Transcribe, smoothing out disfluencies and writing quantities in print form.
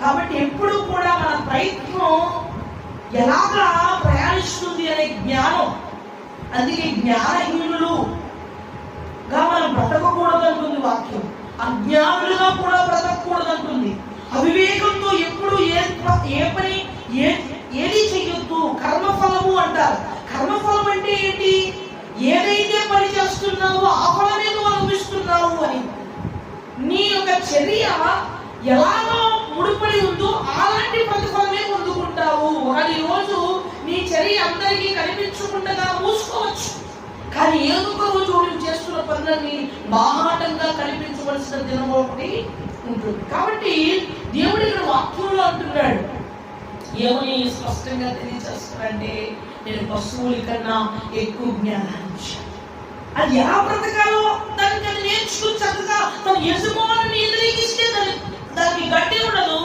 కాబట్టి ఎప్పుడు కూడా మన ప్రయత్నం ఎలాగా ప్రయాణిస్తుంది అనే జ్ఞానం. అందుకే జ్ఞానహీనులుగా మనం బ్రతకకూడదంటుంది వాక్యం. అజ్ఞానులుగా కూడా బ్రతకూడదంటుంది. అవివేకంతో ఎప్పుడు ఏది చెయ్యొద్దు. కర్మఫలము అంటారు. కర్మఫలం అంటే ఏంటి? ఏదైతే పని చేస్తున్నావో ఆ ఫలమే నువ్వు అనుభవిస్తున్నావు అని. నీ యొక్క చర్య ఎలాగో ముడిపడి ఉందో అలాంటి ప్రతిఫలమే పొందుకుంటావు. ఒకటి రోజు నీ చర్య అందరికీ కనిపించకుండా మూసుకోవచ్చు, కానీ ఏదో ఒక రోజు నువ్వు చేస్తున్న పనులన్నీ బాహాటంగా కనిపించవలసిన దినం ఒకటి ఉంటుంది. కాబట్టి దేవుడు ఇక్కడ వాక్యంలో అంటున్నాడు, ఏమని స్పష్టంగా తెలియజేస్తున్నాడంటే, నేను పశువుల కన్నా ఎక్కువ జ్ఞానాన్ని ఇచ్చాను. అది ఎలా బ్రతకాలో దానికి నేర్చుకుని చక్కగా తన యజమానుని ఎదిరిగిస్తే దానికి గట్టి ఉండదు.